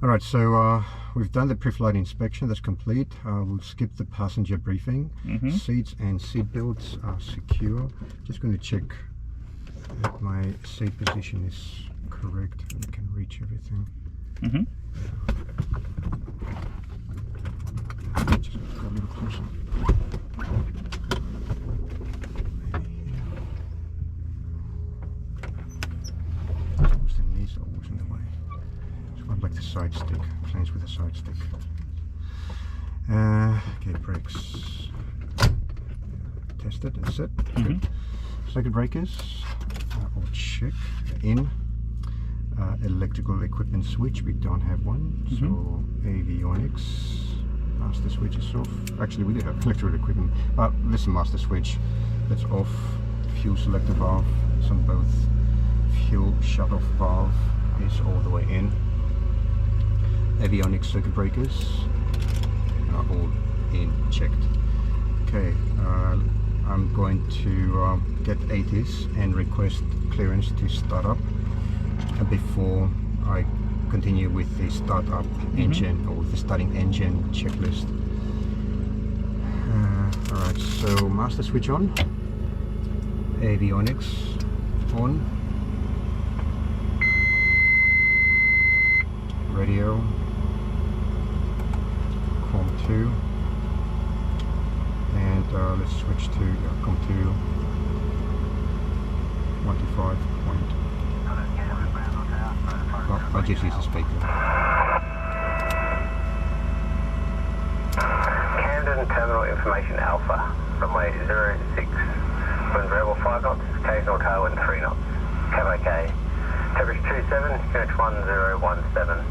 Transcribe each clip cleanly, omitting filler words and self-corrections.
Alright, so we've done the pre-flight inspection, that's complete. We'll skip the passenger briefing. Seats and seat belts are secure. Just going to check that my seat position is correct and I can reach everything. Just go a little closer. The knees are always in the way. So I'd like the side stick, planes with a side stick. Okay, brakes. Tested, that's it. Good. Circuit breakers, all check. In. Electrical equipment switch, we don't have one. So Avionics. Master switch is off. Actually, we do have electrical equipment. This is master switch. That's off. Fuel selector valve. It's on both. Fuel shut-off valve is all the way in. Avionics circuit breakers are all in, checked. Okay, I'm going to get ATIS and request clearance to start up before I continue with the startup engine or the starting engine checklist. Alright, so master switch on, Avionics on, radio, COM 2, and let's switch to COM 2 125. I'll just use the speaker. Camden Terminal Information Alpha, runway 06, wind variable 5 knots, occasional tailwind 3 knots, cab OK. Temperature 27, unit 1017.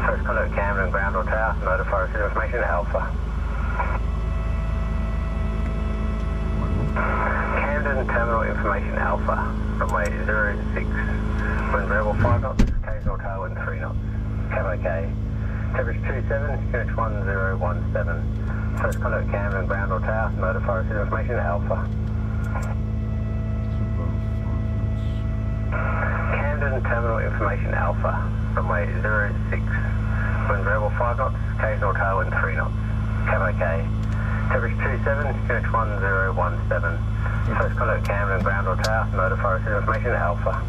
First contact Camden ground or tower, notify receive information Alpha. Camden Terminal Information Alpha, runway 06, wind variable 5 knots, occasional tailwind 3 knots, cab OK. Temperature 27, unit 1017. First contact Camden ground or tower, notify receive information Alpha. Camden Terminal Information Alpha, runway 06, wind variable 5 knots, occasional tailwind 3 knots, cab OK. Temperature 27, unit 1017. First contact Camden ground or tower, notify receive information Alpha.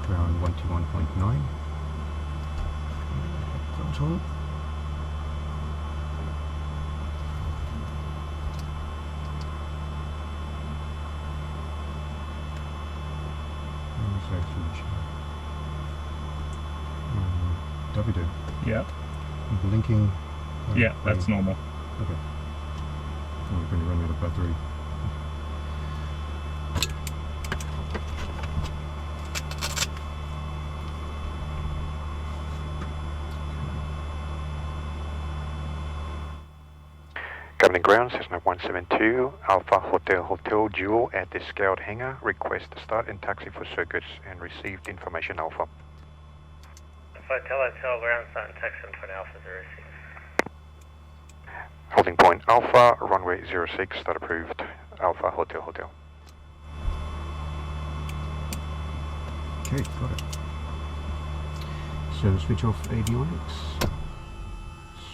Ground 121.9. Comes on. Davide. Yeah. Blinking. Yeah, that's normal. Okay. Oh, we're going to run out of battery. Camden Ground, Cessna 172, Alpha Hotel Dual at the Scout hangar. Request start and taxi for circuits and received information Alpha. Hotel ground start and taxi for Alpha 06. Holding point Alpha, runway 06, start approved, Alpha Hotel. Okay, got it. So switch off Avionics,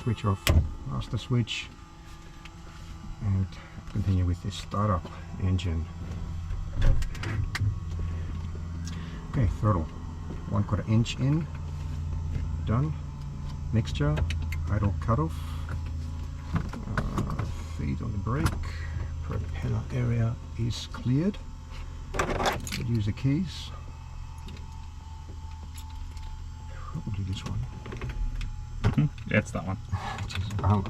switch off master switch, and continue with the startup engine. Okay, throttle 1/4 inch in, done. Mixture, idle cutoff, feet on the brake, propeller area is cleared. Use the keys. Probably this one. That's that one.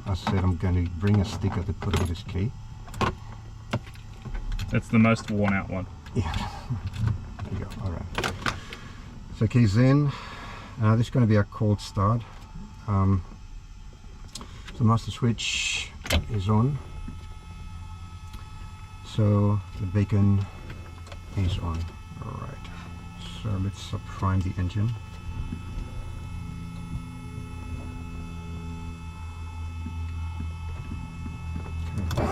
I said I'm going to bring a sticker to put on this key. That's the most worn out one. Yeah. There you go. Alright. So keys in. This is going to be a cold start. So master switch is on. So the beacon is on. Alright. So let's prime the engine. Okay.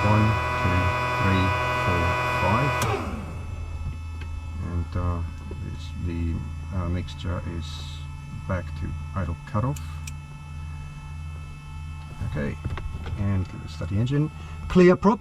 1, 2, 3, 4, 5. And the mixture is back to idle cutoff. Okay, and let's start the engine. Clear prop.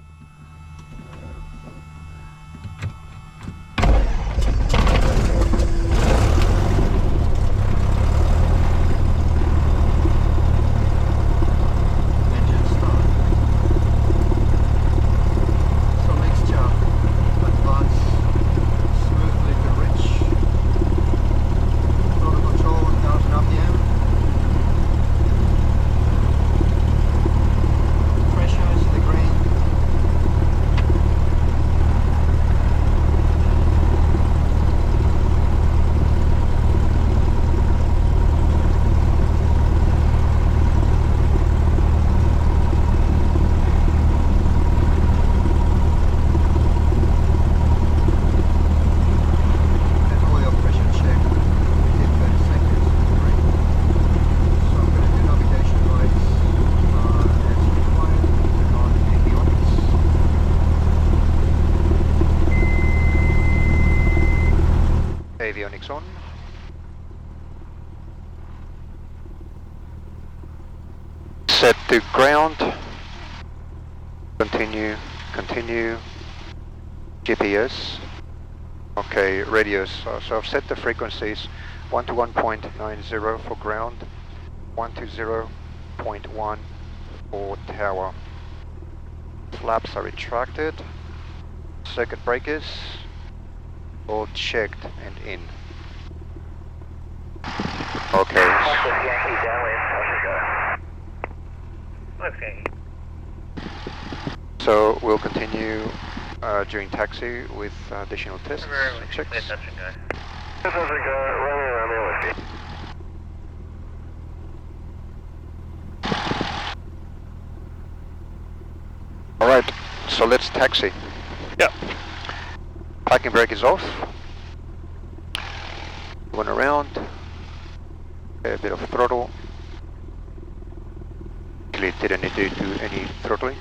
Avionics on. Set to ground. Continue, continue. GPS. Okay, radios. So I've set the frequencies 121.90 for ground, 120.1 for tower. Flaps are retracted. Circuit breakers all checked and in. Okay. So we'll continue during taxi with additional tests and checks. Alright, so let's taxi. Yep. Parking brake is off. Going around. A bit of throttle. Actually didn't need to do any throttling.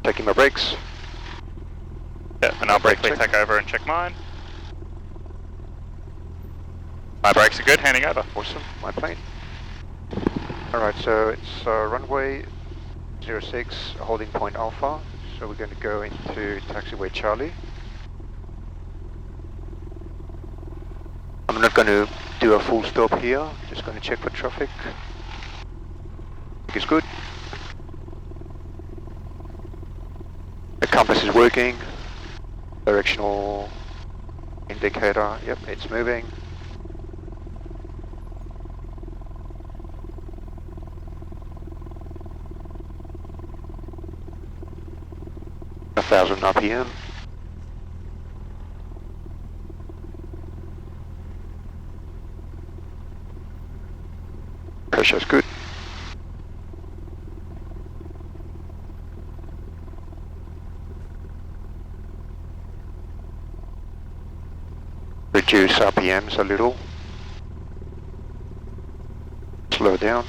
Taking my brakes. Yeah, and I'll briefly take over and check mine. My brakes are good, handing over. Awesome, my plane. Alright, so it's runway 06, holding point Alpha. So we're going to go into taxiway Charlie. I'm not going to do a full stop here, just going to check for traffic. It's good. The compass is working. Directional indicator, yep, it's moving. A 1000 RPM. Pressure's good. Reduce RPMs a little. Slow down.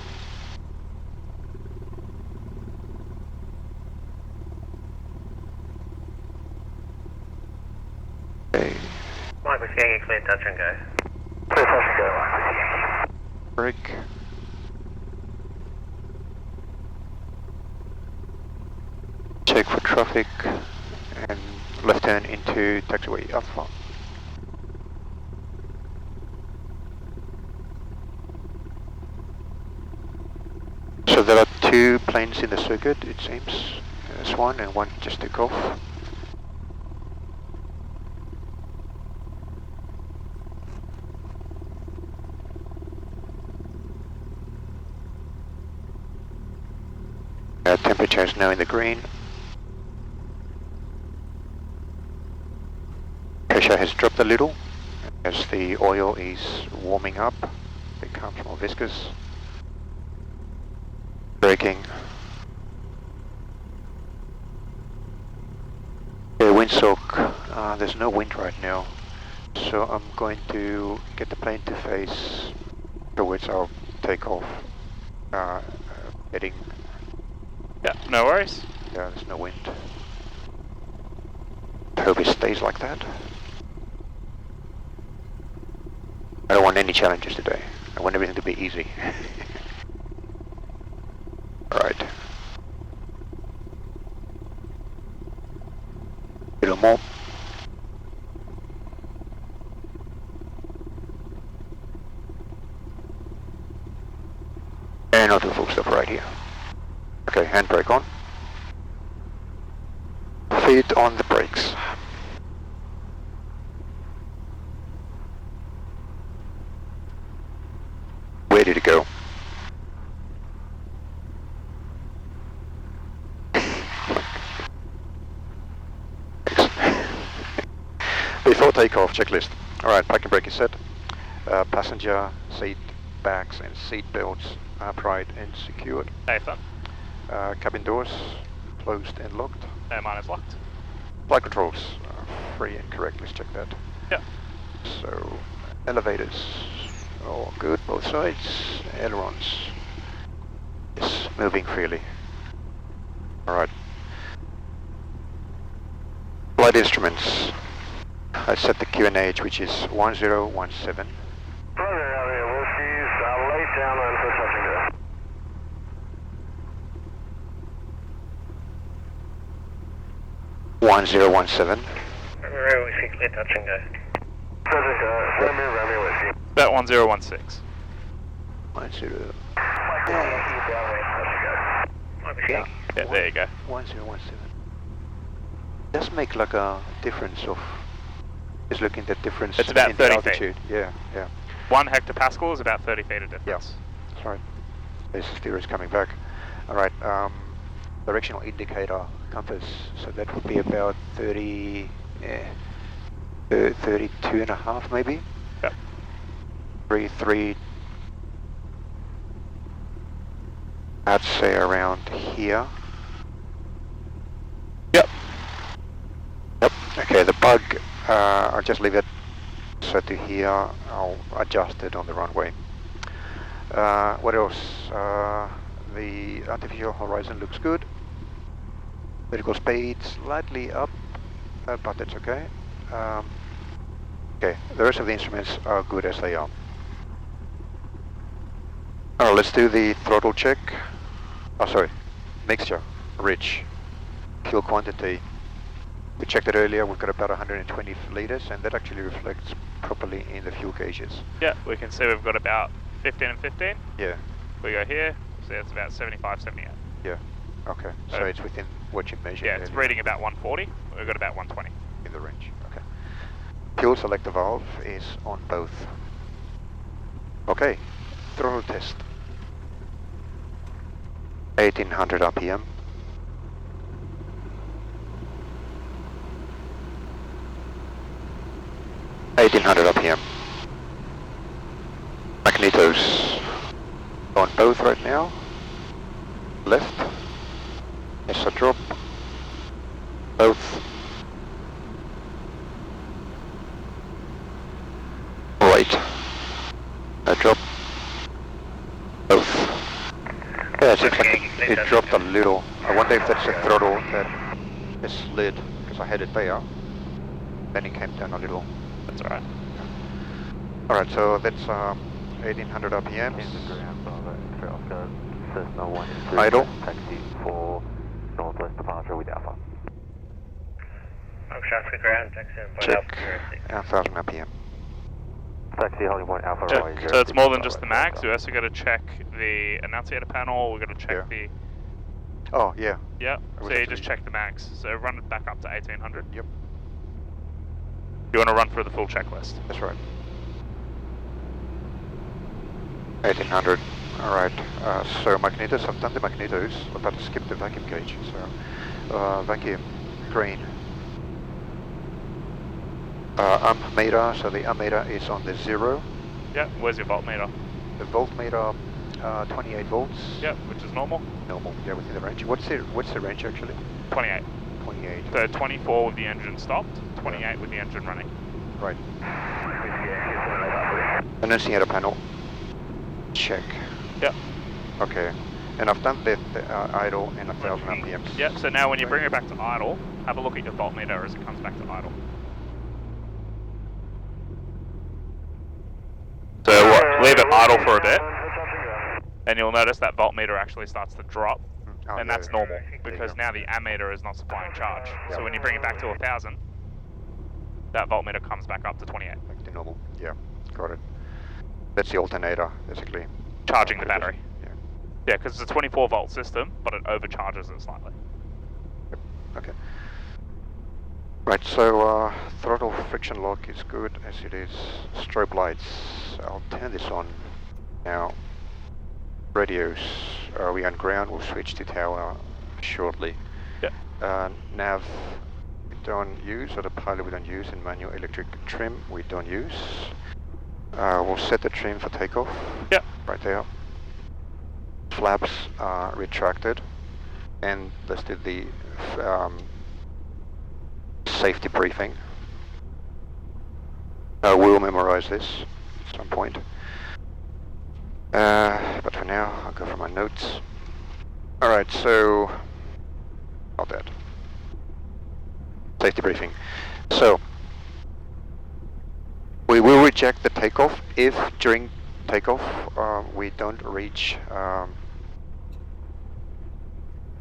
Okay. Mike, we're getting a clear touch and go. Clear touch and go. Brake. Check for traffic and left turn into taxiway Alpha. So there are two planes in the circuit, it seems. There's one and one just took off. Temperature is now in the green. Pressure has dropped a little as the oil is warming up. It becomes more viscous. Braking. Yeah, windsock. There's no wind right now, so I'm going to get the plane to face towards our takeoff heading. Yeah, no worries. Yeah, there's no wind. hope it stays like that. I don't want any challenges today. I want everything to be easy. Alright. A little more. And I'll do full stop right here. Okay, handbrake on. Feet on the brakes. Where did it go? Before takeoff, checklist. Alright, parking brake is set. Passenger seat backs and seat belts upright and secured. Safe then. Cabin doors closed and locked. No, mine is locked. Flight controls free and correct. Let's check that. Yep. So elevators, all good, both sides. Ailerons, yes, moving freely. All right. Flight instruments. I set the QNH, which is 1017. Down and for touching go. 1017. Romeo 6, clear touch and go. Romeo Whiskey. About 1016. 10. Yeah, there you go. 1017. Does make like a difference of. Just looking at the difference. It's about in 30 the altitude. feet. Yeah, yeah. 1 hectopascal is about 30 feet of difference. That's right. This steer is coming back. Alright, directional indicator compass. So that would be about 30, 32 and a half maybe? Yep. 3, I'd say around here. Yep. Yep, okay, the bug, I'll just leave it set to here. I'll adjust it on the runway. What else? The artificial horizon looks good. Vertical speed slightly up, but that's okay. Okay, the rest of the instruments are good as they are. Alright, let's do the throttle check. Oh, sorry, mixture, rich, fuel quantity. We checked it earlier, we've got about 120 litres, and that actually reflects properly in the fuel gauges. Yeah, we can see we've got about 15 and 15. Yeah. We go here, so it's about 75, 78. Yeah, okay. So it's within what you measured Yeah, it's earlier. reading about 140. We've got about 120. In the range, okay. Fuel selector valve is on both. Okay, throttle test. 1800 RPM. RPM. Magnetos on both right now. Left. Yes, a drop. Both. Right. A drop. Both. Yeah, it seems like it dropped a little. I wonder if that's the throttle that is slid, because I had it there. Then it came down a little. That's alright. Alright, so that's 1800 RPMs. Idle. Taxi for northwest departure with Alpha. Traffic ground, taxi on Check. 1000 RPM. Taxi holding point Alpha. Yeah, so it's more than just the mags. We also got to check the annunciator panel. We've got to check the. Oh, yeah. Yeah. So you just check the mags. So run it back up to 1800. Yep. You want to run through the full checklist. That's right. 1800. Alright. So magnetos, I've done the magnetos. I'm about to skip the vacuum gauge. So vacuum, green. Amp meter, so the amp meter is on the 0. Yeah, where's your voltmeter? The voltmeter, 28 volts. Yeah, which is normal. Normal, yeah, within the range. What's the range actually? 28. 28. So 24 with the engine stopped, 28 with the engine running. Right. Annunciator panel. Check. Yep. Okay. And I've done the idle in 1000 RPMs. Yep, so now when you bring it back to idle, have a look at your voltmeter as it comes back to idle. So leave it idle for a bit, and you'll notice that voltmeter actually starts to drop, and that's normal, because now the ammeter is not supplying charge. So when you bring it back to 1000, that voltmeter comes back up to 28. Back to normal, yeah, got it. That's the alternator, basically. Charging the battery. Yeah, because it's a 24 volt system, but it overcharges it slightly. Yep. Okay. Right, so throttle friction lock is good as it is. Strobe lights, I'll turn this on now. Radios, are we on ground? We'll switch to tower shortly. Yeah. Nav, we don't use, or the pilot we don't use, and manual electric trim we don't use. We'll set the trim for takeoff. Yeah. Right there. Flaps are retracted, and let's do the safety briefing. We'll memorize this at some point. But for now, I'll go for my notes. Alright, so not that. Safety briefing. So we will reject the takeoff if during takeoff we don't reach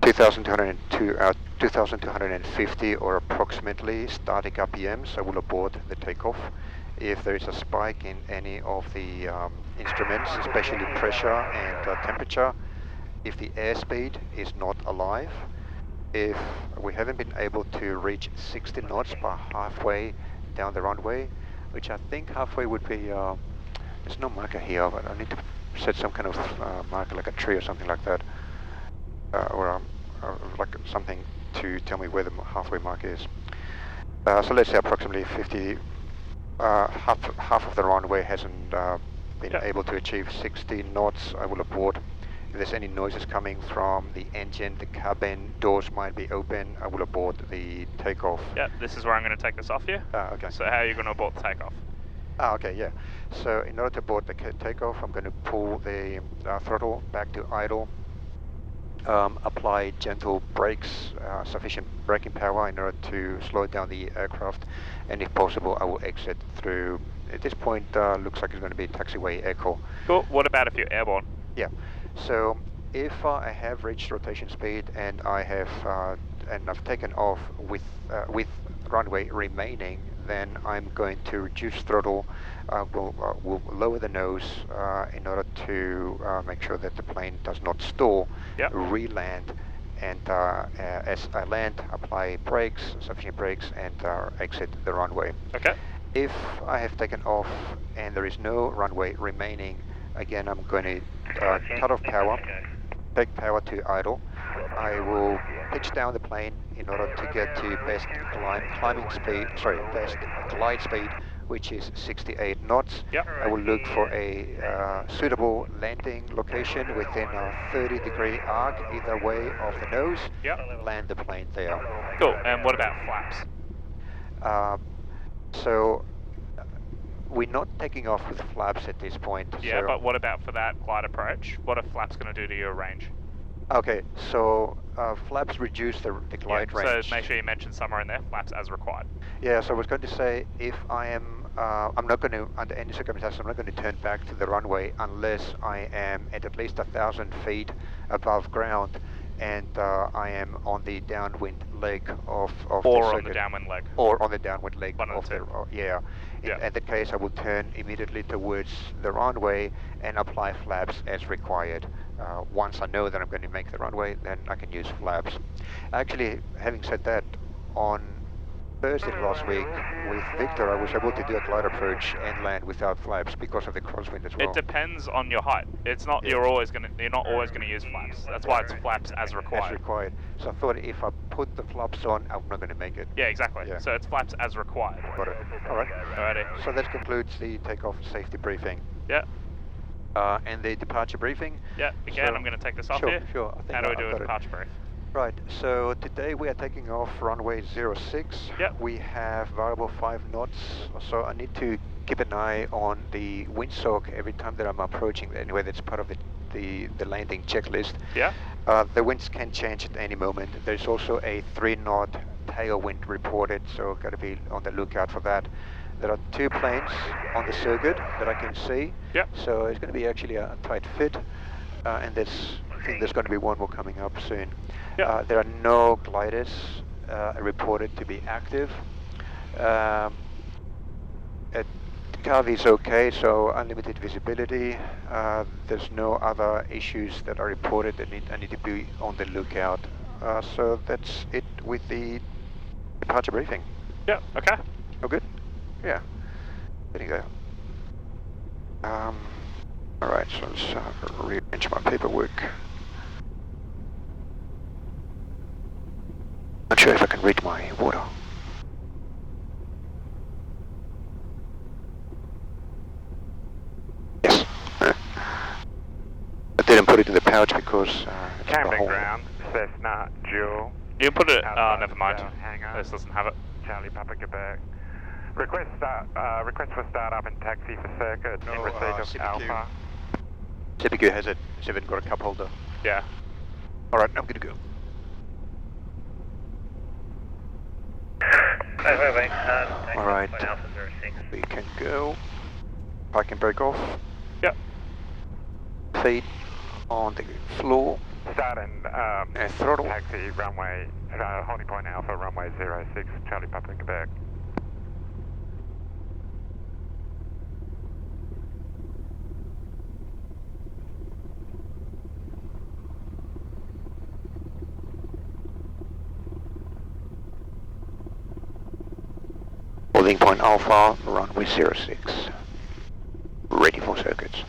2,250 or approximately starting RPM, so we'll abort the takeoff. If there is a spike in any of the instruments, especially pressure and temperature, if the airspeed is not alive, if we haven't been able to reach 60 knots by halfway down the runway, which I think halfway would be, there's no marker here, but I need to set some kind of marker like a tree or something like that, or like something to tell me where the halfway mark is. So let's say approximately 50, half of the runway hasn't been able to achieve 60 knots. I will abort. If there's any noises coming from the engine, the cabin, doors might be open, I will abort the takeoff. Yeah, this is where I'm going to take this off you. Okay. So how are you going to abort the takeoff? Okay, yeah. So in order to abort the takeoff, I'm going to pull the throttle back to idle, apply gentle brakes, sufficient braking power in order to slow down the aircraft, and if possible, I will exit through. At this point, looks like it's going to be taxiway echo. Cool. What about if you're airborne? Yeah. So if I have reached rotation speed and I have and I've taken off with runway remaining, then I'm going to reduce throttle. We'll lower the nose in order to make sure that the plane does not stall. Yep. Re-land, and as I land, apply brakes, sufficient brakes, and exit the runway. Okay. If I have taken off and there is no runway remaining, again I'm going to cut off power, take power to idle. I will pitch down the plane in order to get to best best glide speed, which is 68 knots. Yep. I will look for a suitable landing location within a 30-degree arc either way of the nose. Yep. Land the plane there. Cool. And what about flaps? So we're not taking off with flaps at this point. Yeah, so but what about for that glide approach? What are flaps going to do to your range? Okay, so flaps reduce the glide range. So make sure you mention somewhere in there, flaps as required. Yeah, so I was going to say, if I am, I'm not going to, under any circumstances, I'm not going to turn back to the runway unless I am at least 1,000 feet above ground, and I am on the downwind leg of or the on circuit. the downwind leg. Or on the downwind leg One of the two. yeah. In that case, I will turn immediately towards the runway and apply flaps as required. Once I know that I'm going to make the runway, then I can use flaps. Actually, having said that, on Thursday last week with Victor, I was able to do a glide approach and land without flaps because of the crosswind as well. It depends on your height. It's not you're not always going to use flaps. That's why it's flaps as required. As required. So I thought if I put the flaps on, I'm not going to make it. Yeah, exactly. Yeah. So it's flaps as required. Got it. All right. Alrighty. So that concludes the takeoff safety briefing. Yeah. And the departure briefing. Yeah. Again, So- I'm going to take this off Sure, here. sure. I think How do we I've do a got it. departure brief? Right, so today we are taking off runway 06. Yep. We have variable 5 knots, so I need to keep an eye on the windsock every time that I'm approaching. Anyway, that's part of the the landing checklist. Yeah. The winds can change at any moment. There's also a 3-knot tailwind reported, so got to be on the lookout for that. There are 2 planes on the circuit that I can see. Yep. So it's going to be actually a tight fit, and I think there's going to be one more coming up soon. Yep. There are no gliders reported to be active. Carv is okay, so unlimited visibility. There's no other issues that are reported that I need to be on the lookout. So that's it with the departure briefing. Yeah, okay. Oh, good? Yeah. Getting there. Alright, so let's rearrange my paperwork. Not sure if I can read my water. Yes. I didn't put it in the pouch because Camden ground, Cessna, dual. You can put it, never mind. Hangar. This doesn't have it. Charlie Papa Quebec. Request for start up and taxi for circuit in receipt of CPQ. Alpha. CPQ has it. It's even got a cup holder. Yeah. Alright, I'm good to go. Alright, we can go. I can break off. Yep. Feet on the floor. Start and Throttle. taxi runway, holding point Alpha, runway 06, Charlie Papa Quebec. Holding point Alpha, runway 06. Ready for circuits.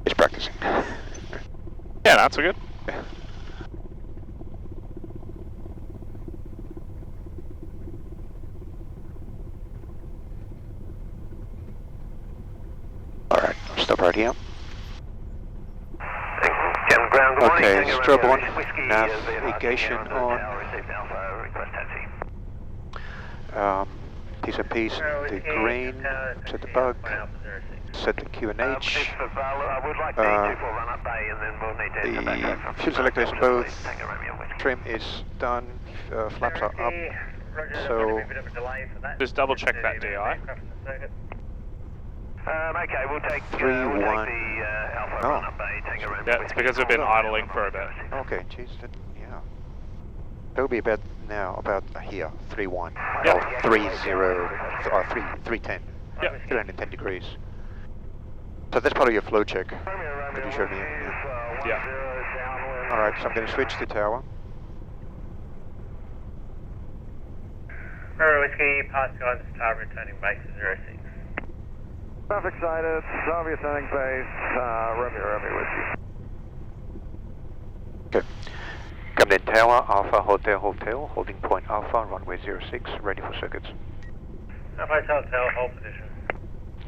It's practicing. Yeah, that's good. Alright, I'll stop right here. Captain Ground, good morning. Okay, Tango strobe Romeo, on, Whiskey, navigation on. Received Alpha, request taxi. T's and P's, the green, set the bug, set the QNH. I would like the 24 run-up bay and then we'll need to enter back over. The fuel selector is both, Tango Romeo, Whiskey. trim is done, flaps are up, so Just double check that DI. Okay, we'll take 3-1. the Alpha Oh. run-up bay, Tango Romeo, Yeah, it's Whiskey. because we've been idling for a bit. okay, geez, yeah. That would be about here, 3-1, Yep. or 3-0, or 3-10, Yep. 310 degrees. So that's part of your flow check that you showed me. Yeah. Yeah. Alright, so I'm going to switch to tower. Romeo Whiskey, pass guidance, tower returning base to 06. Traffic sighted, Xavier turning base, Romeo Whiskey. Okay. Camden Tower, Alpha Hotel, holding point Alpha, runway 06, ready for circuits. Alpha Hotel, hold position.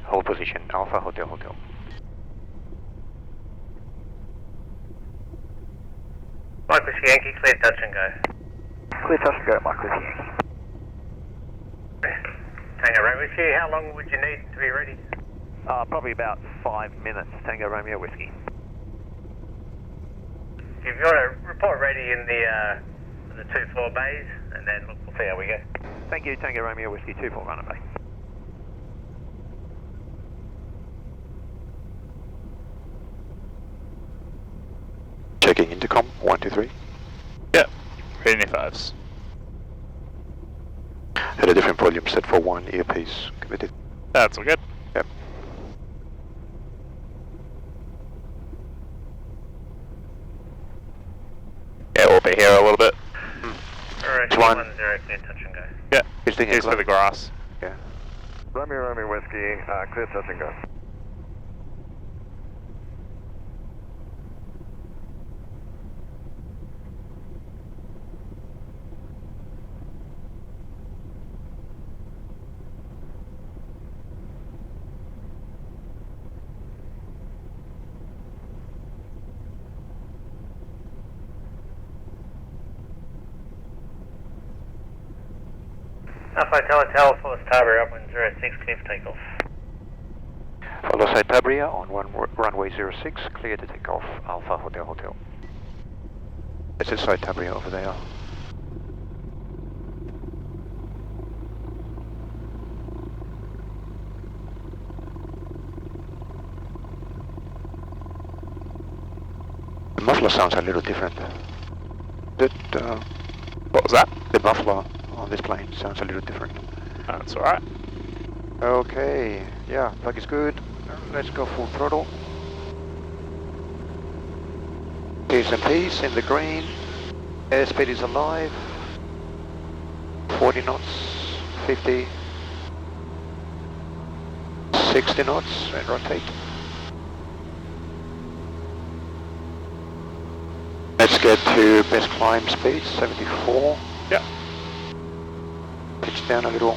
Hold position, Alpha Hotel. Mike Whiskey Yankee, clear touch and go. Clear touch and go, Mike Whiskey Yankee. Tango Romeo Whiskey, how long would you need to be ready? Probably about 5 minutes, Tango Romeo Whiskey. If you want to report ready in the 2-4 bays, and then we'll see how we go. Thank you, Tango Romeo Whiskey, 24 runner bay. Checking intercom, 1, 2, 3. Yep. Reading your fives. Had a different volume set for 1 earpiece, committed. That's all good. Yep. Yeah, we'll be here a little bit. Alright, One. 10, clear touch and go. Yeah. He's doing Here's for the grass. Yeah. Romeo Whiskey, clear touch and go. Alpha Hotel, Force Tower, upwind 06, clear for takeoff. Follow Citabria on runway 06, clear to take off, Alpha Hotel Hotel. This is Citabria over there. The muffler sounds a little different. What was that? The muffler on this plane sounds a little different. That's alright. Okay, yeah, plug is good. Let's go full throttle. Peace and peace in the green. Airspeed is alive. 40 knots, 50, 60 knots, and rotate. Let's get to best climb speed, 74. Yeah. Pitch down a little.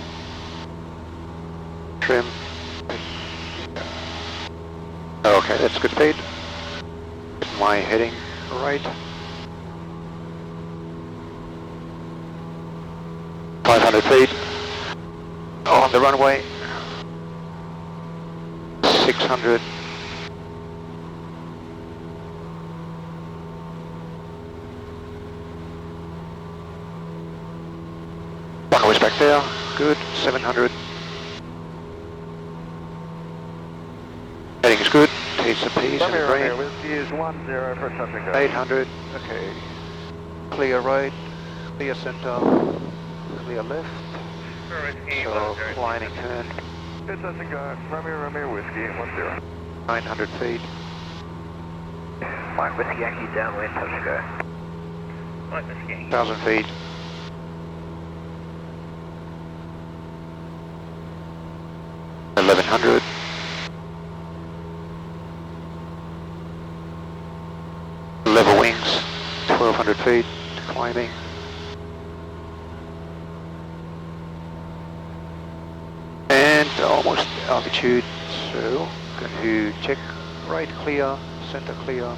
Trim. Okay, that's good speed. Get my heading right. 500 feet. On the runway. 600. Runway's back there. Good. 700. Heading is good. Taste of peace in the green. Whiskey is 10 for touch and go. 800. Okay. Clear right. Clear center. Clear left. So climbing turn. Good touch and go. Romeo Whiskey 10. 900 feet. Mike Whiskey Yankee downwind, touch and go. Mike Whiskey Yankee. 1,000 feet. 1100. Level wings, 1,200 feet, climbing. And almost altitude, so going to check right clear, center clear,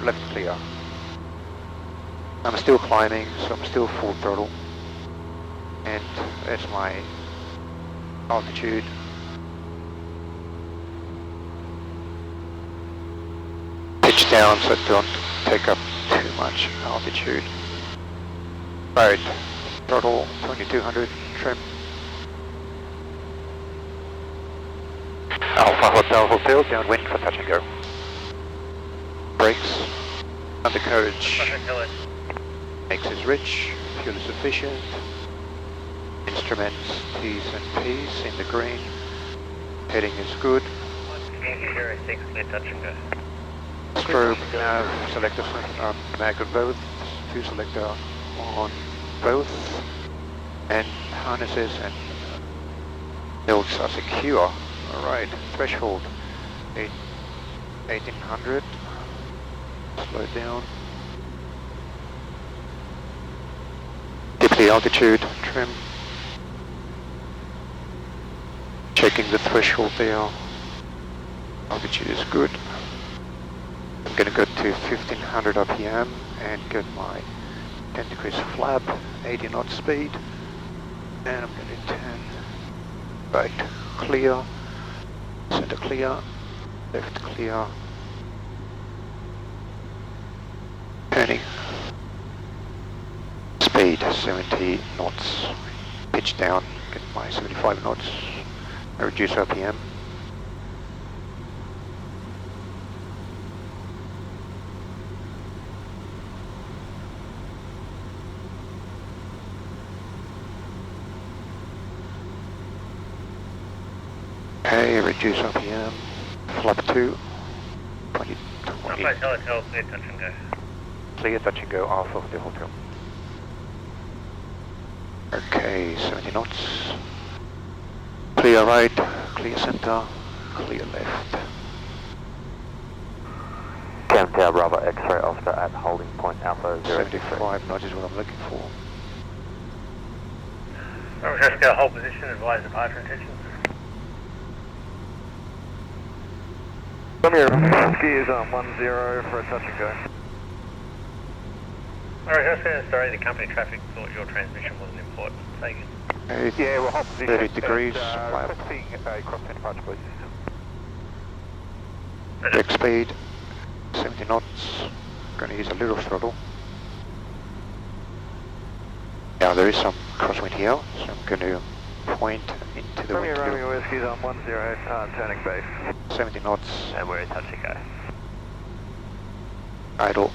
left clear. I'm still climbing, so I'm still full throttle. And that's my altitude. Pitch down so don't take up too much altitude. Right, throttle 2200, trim. Alpha Hotel Hotel, downwind for touch and go. Brakes, undercarriage. Makes is rich, fuel is sufficient. Instruments, T's and P's in the green. Heading is good. 06, clear touch and go. Strobe, nav, selector mag on both, 2 selector on both, and harnesses and nodes are secure. Alright, threshold 1800, slow down. Dip the altitude, trim. Checking the threshold there. Altitude is good. I'm going to go to 1500 RPM and get my 10 degrees flap, 80 knot speed. And I'm going to turn right clear, center clear, left clear. Turning. Speed 70 knots. Pitch down, get my 75 knots. Reduce RPM. Okay, reduce RPM. Flap 2. 20. Alpha Hotel, clear touch and go. Clear touch and go, Alpha of the hotel. Okay, 70 knots. Clear right, clear center, clear left. Camden Bravo X-ray officer at holding point Alpha 75 knots is what I'm looking for. Alright, let's go hold position, advise departure intentions. Come here, Whiskey is on 10 for a touch and go. Alright, sorry, the company traffic thought your transmission wasn't important. Take it. Okay, Yeah, we're hold position. 30 degrees, Requesting a crosswind departure, please. Brake speed, 70 knots. Gonna use a little throttle. Now there is some crosswind here, so I'm going to point into the wind. Romeo Whiskey's on 10, turning base. 70 knots. And we're touch and go. Idle.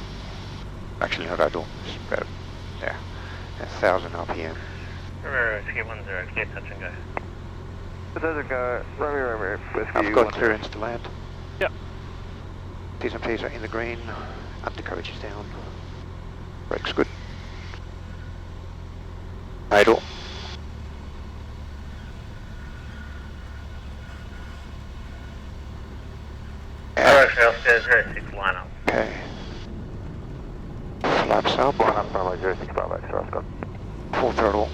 Actually not idle, it's about, yeah, 1,000 RPM. Romeo Whiskey 10, clear touch and go. Touch go, Romeo Whiskey. I've got clearance to land. Yep. T's and P's are in the green, undercarriage is down. Brakes good. Idle. Oscar 06 line up. Okay. Flaps up. Line up, Bravo 06 Bravo X-ray Oscar. Full throttle.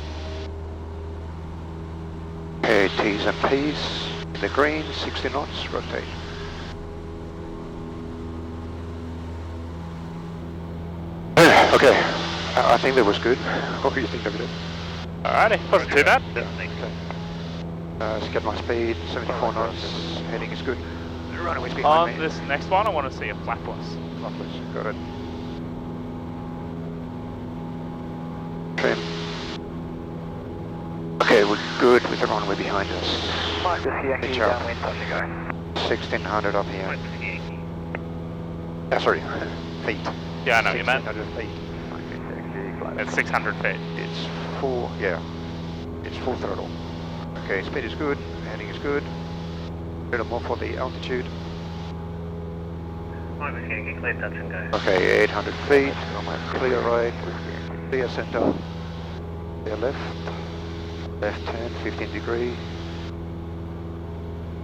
Okay, T's and P's in the green, 60 knots, rotate. Okay, I think that was good. What do you think, Davide? Alrighty, wasn't too bad. Let's get my speed, 74 knots, heading is good. Runway's behind On me. this next one, I want to see a flapless. Flapless, got it. Trim. Okay, we're good with the runway behind us. Mike, this Yankee Pitch up. downwind, touch and go. 1600 up here. Sorry, feet. Yeah, I know what you meant. 1600 feet. It's 600 feet. It's full, yeah. It's full throttle. Okay, speed is good, heading is good. A little more for the altitude. Mike Whiskey, clear touch and go. Okay, 800 feet. Clear right, clear center, clear left. Left turn, 15 degree.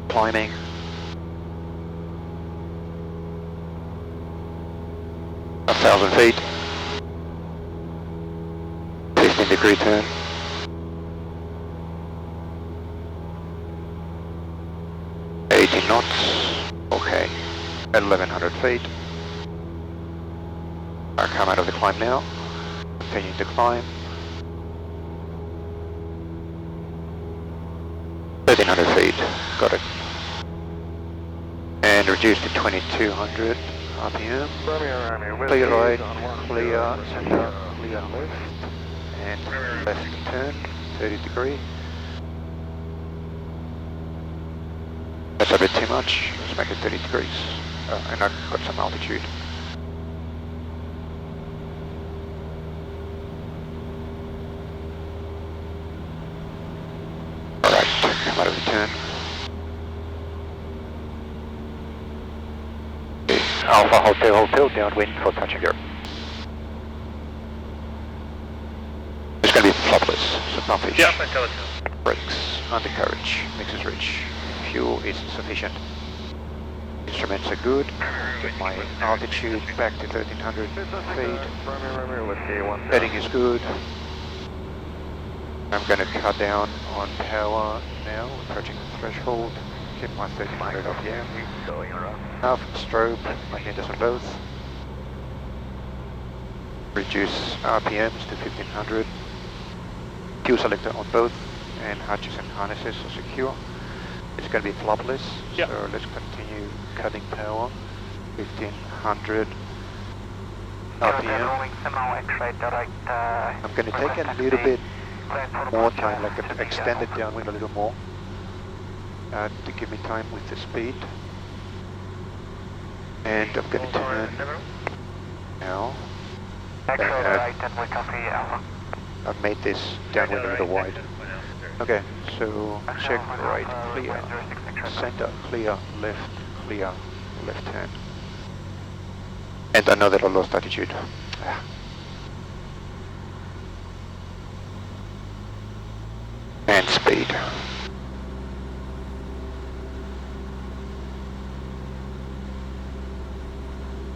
Climbing. A 1,000 feet. 15 degree turn. Knots. Okay. At 1,100 feet. I come out of the climb now. Continuing to climb. 1,300 feet. Got it. And reduced to 2,200 RPM. Romeo, Clear right, clear center, clear left, and left turn, 30 degree. That's a bit too much, let's make it 30 degrees. And I've got some altitude. Alright, come out of the turn. Alpha Hotel, downwind for touch and go. It's going to be flapless, so BUMFISH. Yeah, Brakes, undercarriage, mix is rich. Fuel is sufficient. Instruments are good. Get my altitude back to 1,300 feet. Heading is good. I'm going to cut down on power now, approaching the threshold. Keep my 1,300 RPM. Half strobe, magnetos on both. Reduce RPMs to 1,500. Fuel selector on both, and hatches and harnesses are secure. It's going to be flapless, yep. So let's continue cutting power. 1,500 RPM. I'm going to take a little bit more time, like extend it downwind a little more to give me time with the speed. And I'm going to turn now. I've made this downwind a little wide. Okay, so check right, clear, center, clear, left hand. And I know that I lost altitude. And speed.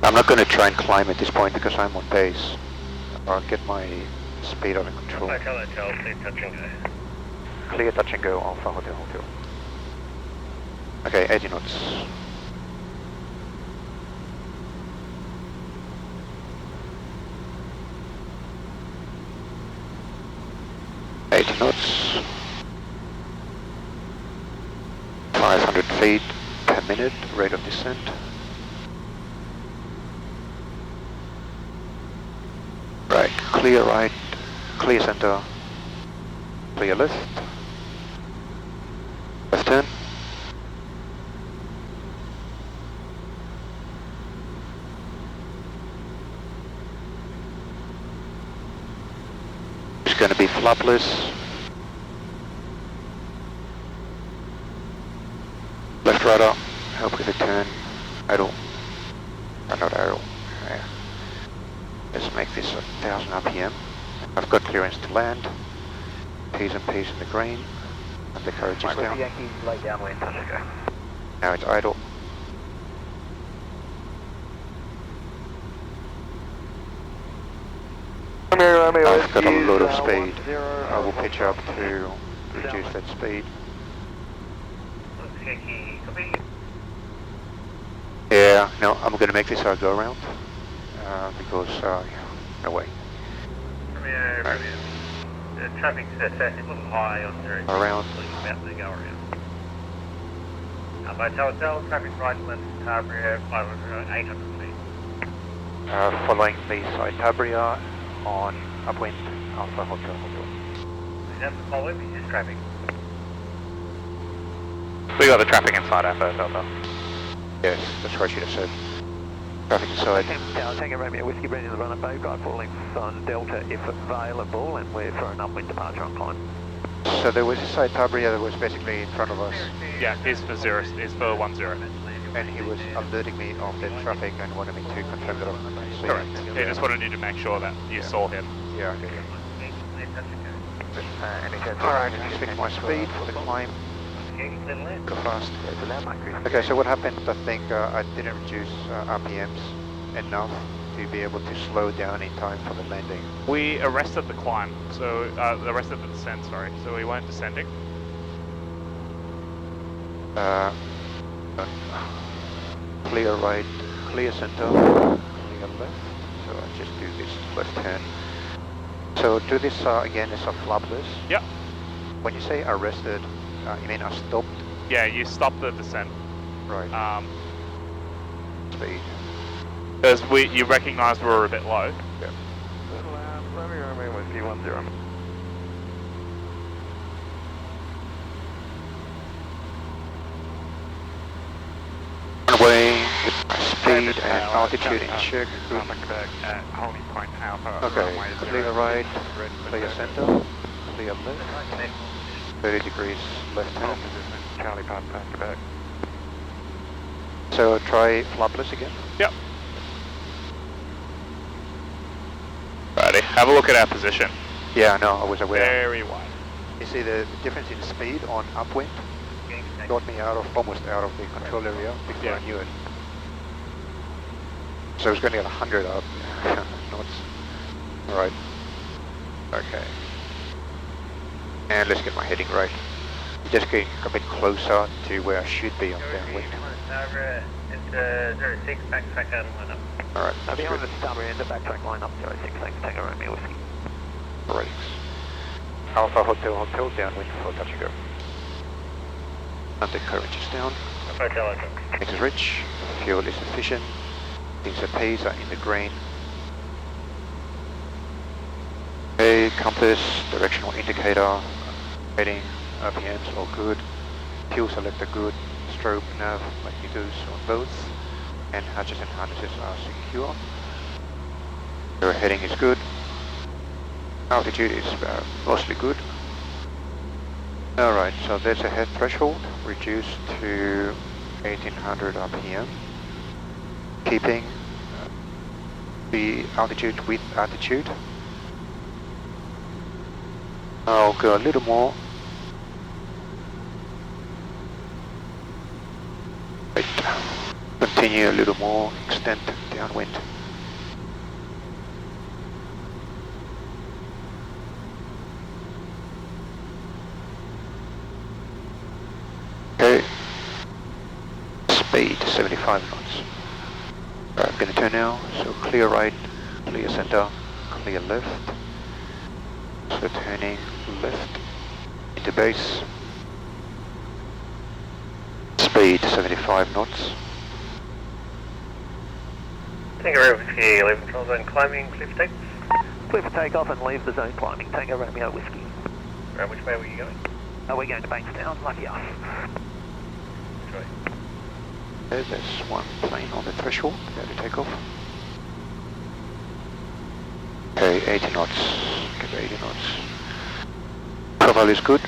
I'm not going to try and climb at this point because I'm on pace. I'll get my speed under control. Hotel, clear touch and go. Clear touch and go, Alpha Hotel. Okay, 80 knots. Knots. 500 feet per minute, rate of descent. clear right, clear center, clear left, left turn. It's going to be flapless. Left rudder, help with the turn, idle, not idle. Yeah. Let's make this 1000 RPM. I've got clearance to land. P's and P's in the green. And the carriage is down. Yankee, late downwind, touch and go. Now it's idle. I've got a lot of speed. I will pitch up to reduce that speed. Yankee, copy. Yeah, no, I'm going to make this our go around. Because, no way. Romeo, Right. Romeo. The traffic's a little high on 0. Around. About to go around. Motel Hotel, traffic right, left, Tabria, 500, 800 feet. Following the side Tabria on upwind, Alpha Hotel Hotel. Is that the follow? It's just traffic. We got the traffic inside our first Delta. Yes, that's what I should have said. Traffic inside. Tango Romeo Whiskey Brandon, the Runup boat, guide for length on Delta if available, and we're for an upwind departure on climb. So there was a side Tabria that was basically in front of us, Yeah, he's for 10. and he was alerting me of the traffic and wanted me to confirm that I see Correct. it. He just wanted you to make sure that you saw him. Yeah, okay. Alright, fix my speed for the climb. Go fast. Okay, so what happened, I think I didn't reduce RPMs enough to be able to slow down in time for the landing. We arrested the climb, so arrested the descent, sorry. So we weren't descending. Clear right, clear center, clear left. So I just do this left turn. So do this again as a flapless. Yep. When you say arrested, you mean I stopped? Yeah, you stopped the descent. Right. Speed. Because you recognised we were a bit low. Yeah. Romeo Romeo Whiskey 10. Runway, with my speed and altitude in check. Good. At holding point Alpha. Okay, clear right, clear center, clear left, 30 degrees left turn. Charlie Pop, back. So try flapless again. Yep. Righty, have a look at our position. Yeah, no, I was aware. Very wide. You see the difference in speed on upwind got me almost out of the control area before Yeah. I knew it. So I was going to get 100 up knots. Alright. Okay. And let's get my heading right. Just getting a bit closer to where I should be on downwind. It's 06, backtrack out and line up. Alright, I'll that's be on good. the starboard end, backtrack line up 06, thanks, Tango Romeo Whiskey. Right. Alpha Hotel, downwind for touch and go. Undercurrent is down. Hotel open. It is rich, fuel is efficient, things at pace are in the green. Okay, compass, directional indicator, heading, RPMs all good, fuel selector good, strobe, nav, magnitudes on both, and hatches and harnesses are secure. Your heading is good, altitude is mostly good. Alright, so there's a head threshold, reduced to 1800 RPM, keeping the altitude with attitude. I'll go a little more. Right. Continue a little more, extend downwind. Okay, speed 75 knots. I'm going to turn now, so clear right, clear center, clear left. So turning left into base. Speed 75 knots. I think we're over here, 11 control zone climbing, cliff takes. Clear for takeoff and leave the zone climbing. Tango Romeo Whiskey. Around which way were you going? We're going to Bankstown, lucky us. Enjoy. There's one plane on the threshold, ready to take off. Okay, 80 knots. Get 80 knots. Profile is good.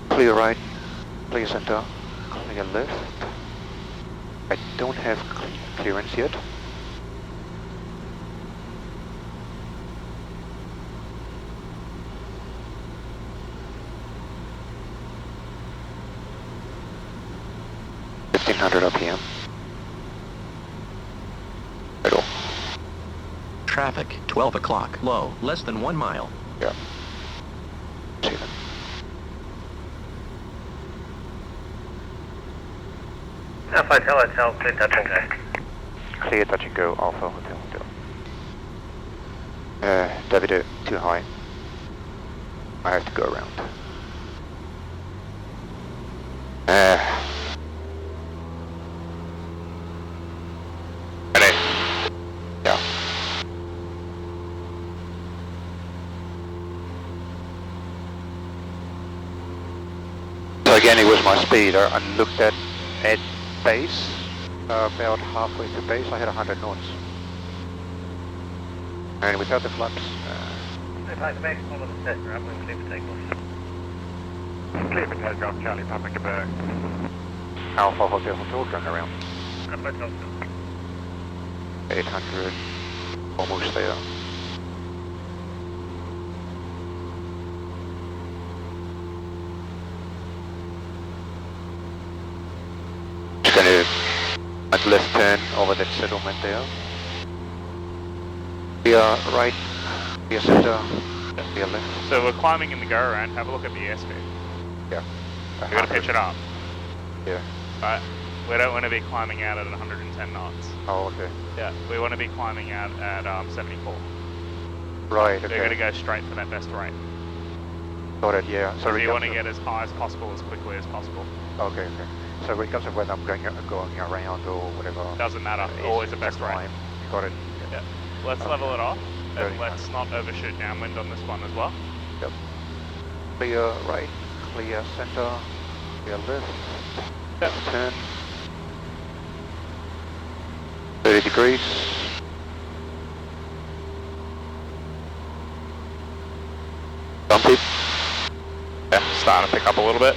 Clear right, clear center, clear left. I don't have clearance yet. RPM. Middle. Traffic, 12 o'clock, low, less than 1 mile. Yeah. See them. Alpha Hotel, Hotel, clear touch and go. Clear touch and go, Alpha Hotel, Hotel. Davide, too high. I have to go around. Ready? Yeah. So again, it was my speed. I looked at base, about halfway to base, I had 100 knots. And without the flaps, Alpha back, follow the Cessna up and clear for takeoff. Clear for takeoff, Charlie Papa Quebec. Alpha Hotel Hotel, turn around. Alpha Hotel. 800, almost there. Just gonna make a left turn over that settlement there. We are right, we are center, we are left. So we're climbing in the go around, have a look at the airspeed. Yeah. We're going to pitch it up. Yeah. Right? We don't want to be climbing out at 110 knots. Oh, okay. Yeah. We want to be climbing out at 74. Right, They're okay. going to go straight for that best rate. Got it, yeah. So you want to get as high as possible, as quickly as possible. Okay, okay. So regardless of whether I'm going around or whatever. Doesn't matter. Always the best rate. Climb. Got it. Yeah. Let's level it off, and 30 let's not overshoot downwind on this one as well. Yep. Clear right, clear center, clear left. Yep. Turn. 30 degrees. Bumpy. Yeah, starting to pick up a little bit.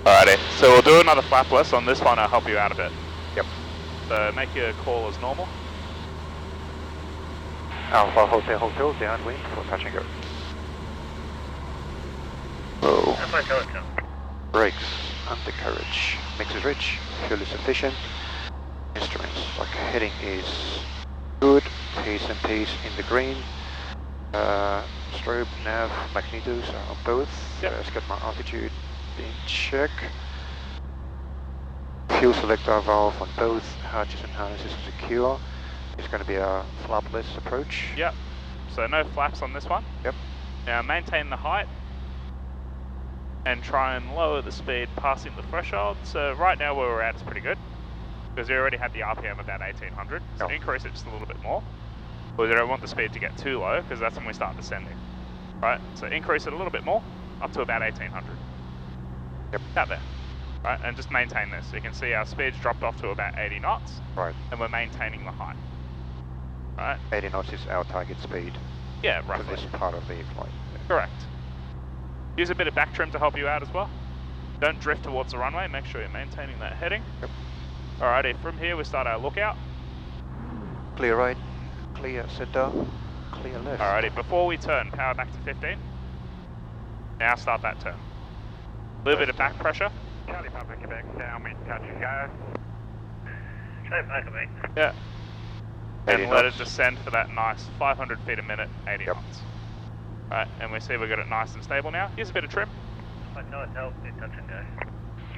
Alrighty, so we'll do another flapless on this one. I'll help you out a bit. Yep. So make your call as normal. Alpha Hotel Hotel, downwind for touch and go. Oh. Alpha Hotel, Hotel. Brakes, undercarriage, mix is rich, fuel is sufficient, instruments, like heading is good, T's and P's in the green, strobe, nav, magnetos are on both, Yep. Let's get my altitude in check, fuel selector valve on both, hatches and harnesses are secure, it's going to be a flapless approach. Yep. So no flaps on this one. Yep. Now maintain the height and try and lower the speed passing the threshold. So right now where we're at is pretty good because we already had the RPM about 1800. So Yep. increase it just a little bit more. But we don't want the speed to get too low because that's when we start descending. Right? So increase it a little bit more up to about 1800. Yep. Out there. Right? And just maintain this. So you can see our speed's dropped off to about 80 knots. Right. And we're maintaining the height. Right? 80 knots is our target speed Yeah, for roughly. this part of the flight. Correct. Use a bit of back trim to help you out as well. Don't drift towards the runway, make sure you're maintaining that heading. Yep. Alrighty, from here we start our lookout. Clear right, clear center, clear left. Alrighty, before we turn, power back to 15. Now start that turn. A little bit of back pressure. Charlie Papa Quebec, downwind, touch and go. Charlie Papa, mate. Yeah. 80 And let it knots. descend for that nice 500 feet a minute, 80 Yep. knots. Right, and we see we got it nice and stable now. Here's a bit of trim. Alpha Hotel, Hotel, clear touch and go.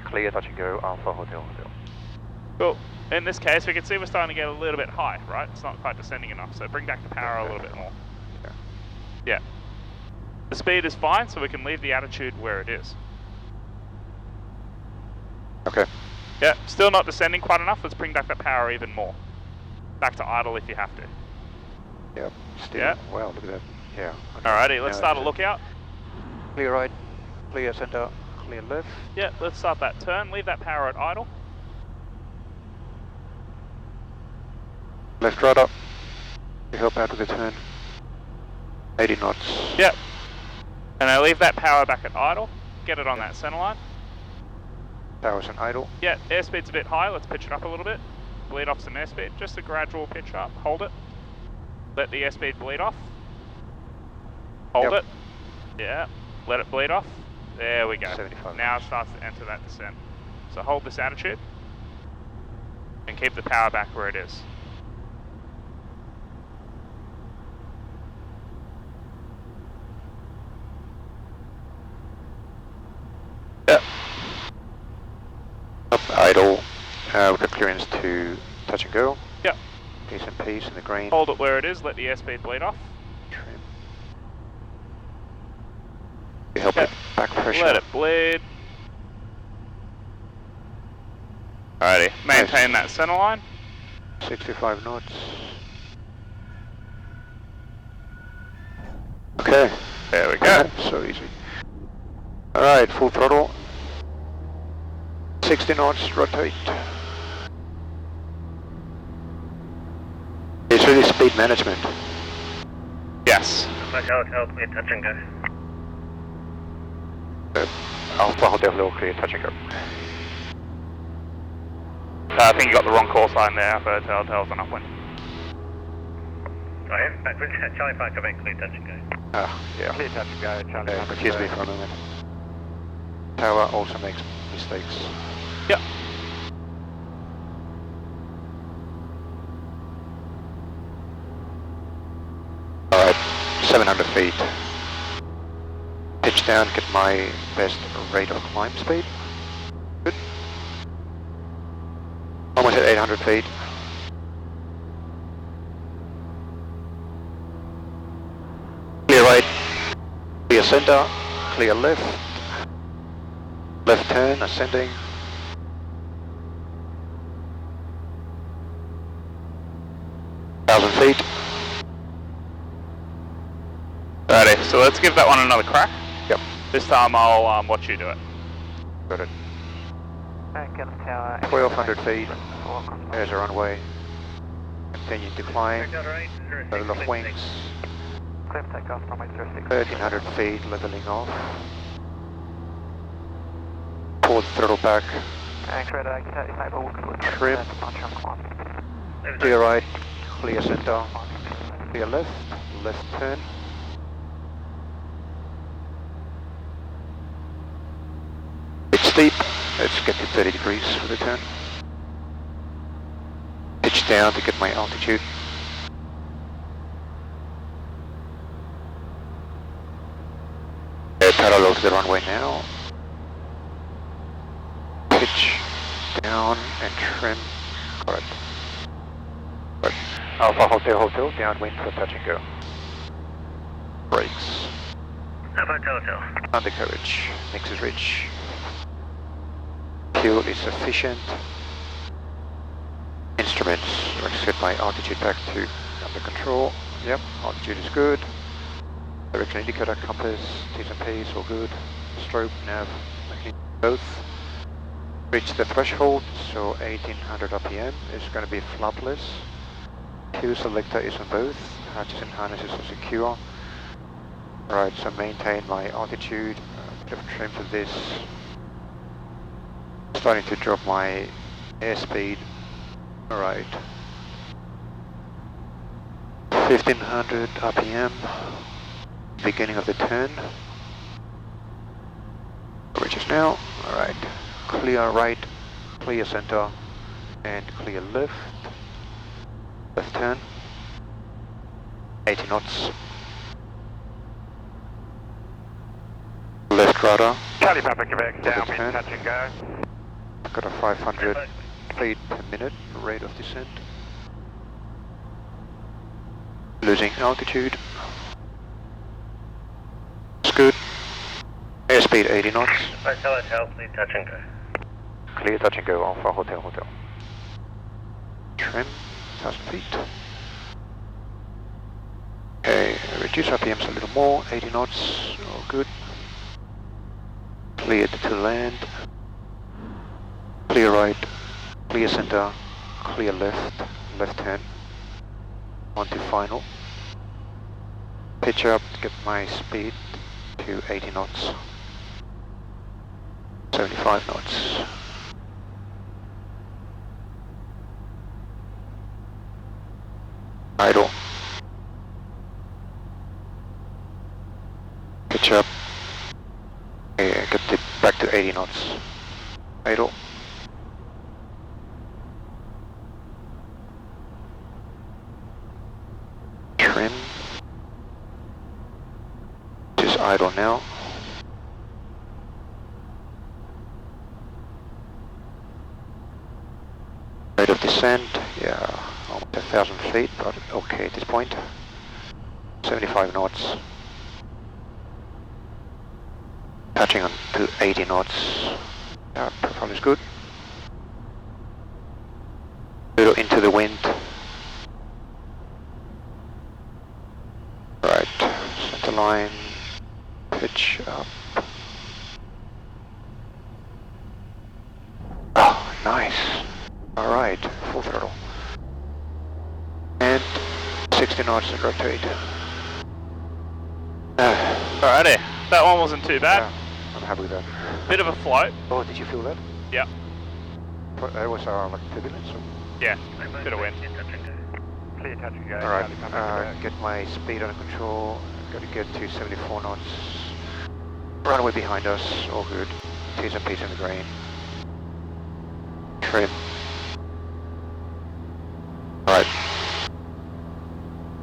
Clear touch and go, Alpha Hotel Hotel. Cool. In this case, we can see we're starting to get a little bit high, right? It's not quite descending enough, so bring back the power a little bit more. Yeah. Yeah. The speed is fine, so we can leave the attitude where it is. Okay. Yeah, still not descending quite enough. Let's bring back that power even more. Back to idle if you have to. Yep, still. Yeah. Wow, look at that. Yeah. Okay. Alrighty, let's Now start a it's lookout. Clear right, clear center, clear left. Yeah, let's start that turn. Leave that power at idle. Left rudder. To help out with the turn. 80 knots. Yep. And I leave that power back at idle. Get it on that center line. Power's on idle. Yeah, airspeed's a bit high. Let's pitch it up a little bit. Bleed off some airspeed. Just a gradual pitch up. Hold it. Let the airspeed bleed off. Hold it. Yeah. Let it bleed off. There we go. 75 Now it starts to enter that descent. So hold this attitude. And keep the power back where it is. Yeah. Up idle. We've got clearance to touch and go. Yep. Decent piece in the green. Hold it where it is. Let the airspeed bleed off. Trim. You help Yep. it back pressure. Let it bleed. Alrighty. Maintain that center line. 65 knots. Okay. There we go. So easy. Alright, full throttle. 60 knots, rotate. It's really speed management. Yes. Hotel, clear, touch and go. Alpha Hotel Hill, clear, touch and go. I think you got the wrong call sign there for Telltale's on upwind. Sorry, backwards. Charlie Park, Quebec, clear, touch and go. Ah, yeah. Clear touch and go, Charlie. Confuse me for a moment. Tower also makes mistakes. Yep. Alright, 700 feet. Pitch down, get my best rate of climb speed. Good. Almost at 800 feet. Clear right, clear center, clear left. Left turn, ascending. Feet. Alrighty, so let's give that one another crack. Yep. This time I'll watch you do it. Got it. Camden Tower. 1200 feet. There's a runway. Continue to climb. A lot of wings. Clear for takeoff, runway 06. 1300 feet, leveling off. Pull the throttle back. Anchor at enable. Trim. Clear right, clear center, clear left, left turn. It's steep, let's get to 30 degrees for the turn. Pitch down to get my altitude. Parallel to the runway now. Pitch down and trim. Correct. But Alpha Hotel, downwind for touch and go. Brakes. Alpha Hotel. Undercarriage. Mix is rich. Fuel is sufficient. Instruments. Let's set my altitude back to under control. Yep, altitude is good. Direction indicator, compass, T's and P's, all good. Strobe, nav, both. Reach the threshold, so 1800 RPM is going to be flapless. Fuel selector is on both. Hatches and harnesses are secure. Right, so maintain my altitude. A bit of trim for this. Starting to drop my airspeed. Alright. 1500 RPM. Beginning of the turn. Reaches now. Alright. Clear right, clear center, and clear left. Left turn. 80 knots. Left rudder. Charlie Papa, Quebec, Turn. downwind, touch and go. I've got a 500 feet per minute rate of descent. Losing altitude. It's good. Airspeed 80 knots. Hotel, clear, touch and go. Clear touch and go, Alpha Hotel. Trim, 1000 feet. reduce RPMs a little more, 80 knots, all good. Cleared to land. Clear right, clear center, clear left, left hand. On to final. Pitch up to get my speed to 80 knots. 75 knots. Idle. Pitch up. Yeah, get it back to 80 knots. Idle. Trim. Just idle now. Rate of descent, yeah, almost 1,000 feet, but okay at this point. 75 knots. Touching on to 80 knots. Profile is good. Little into the wind. Right, center line, pitch up. Oh, nice. Alright, full throttle. And 60 knots and rotate. Alrighty, that one wasn't too bad. Yeah, I'm happy with that. Bit of a float. Oh, did you feel that? Yeah. That was like turbulence? Or? Yeah, bit of wind. Clear touch and go. Alright, get my speed under control. Got to get to 74 knots. Runway behind us, all good. T's and P's in the green. Trim. Alright.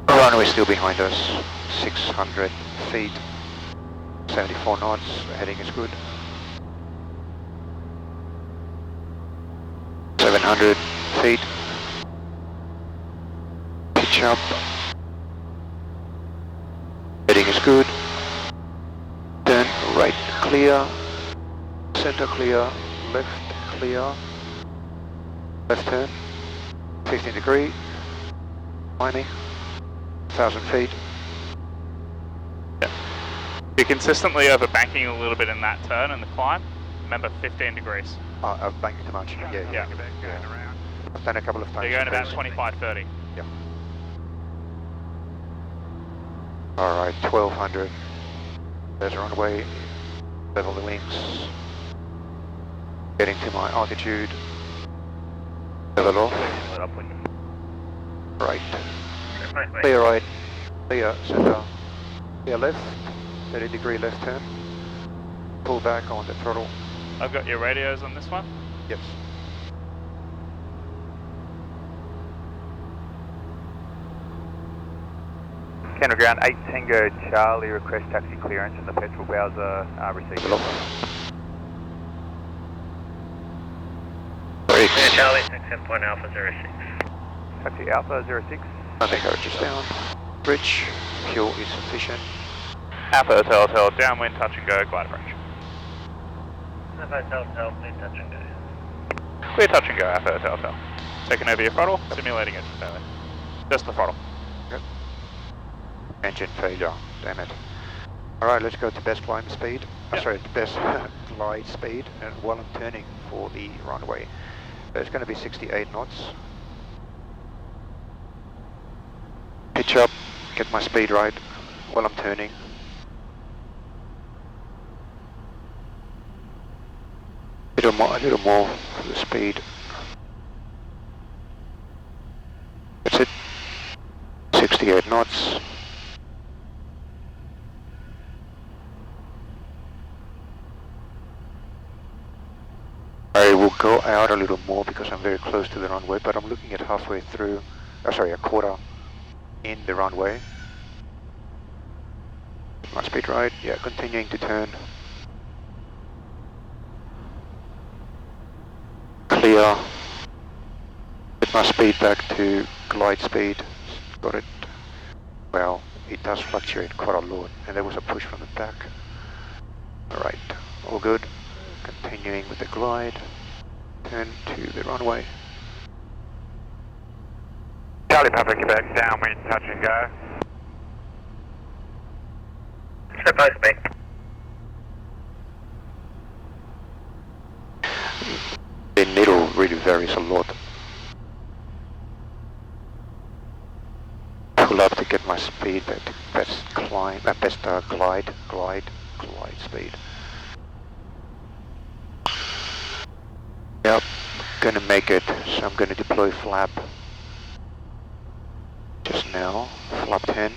Runway still behind us. 600 feet. 74 knots. Heading is good. 700 feet. Pitch up. Heading is good. Turn right clear. Center clear. Left clear. Left turn. 15 degree. Climbing. 1,000 feet. Yeah. You're consistently overbanking a little bit in that turn and the climb. Remember, 15 degrees. I've banked too much. Yeah. I've done a couple of times. You're going about 25, 30. Yeah. Alright, 1200. There's a runway. Level the wings. Getting to my altitude. Level off. Right. Clear right. Clear center. Clear left. 30 degree left turn. Pull back on the throttle. I've got your radios on this one. Yes. Canada ground 8 Tango Charlie, request taxi clearance in the petrol Bowser received. Yeah, Charlie, 6 Alpha 06. Taxi Alpha 06. Undercarriage is down. Bridge. Fuel is sufficient. Alpha Hotel, downwind, touch and go, glide approach. Alpha Hotel, clear touch and go. Clear touch and go, Alpha Hotel. Taking over your throttle, simulating it fairly. Just the throttle. Yep. Engine failure, damn it. Alright, let's go to best climb speed. Yep. Sorry, best glide speed, and while I'm turning for the runway. It's going to be 68 knots. Pitch up, get my speed right while I'm turning. A little more for the speed. That's it. 68 knots. I will go out a little more because I'm very close to the runway, but I'm looking at halfway through, a quarter in the runway. My speed right, yeah, continuing to turn. Clear. Get my speed back to glide speed. Got it. Well, it does fluctuate quite a lot, and there was a push from the back. Alright, all good. Continuing with the glide. Turn to the runway. Charlie Papa Quebec, downwind, touch and go. Nice to me. The needle really varies a lot. Pull up to get my speed, best climb, best glide speed. Yep, gonna make it, so I'm gonna deploy flap just now, flap 10.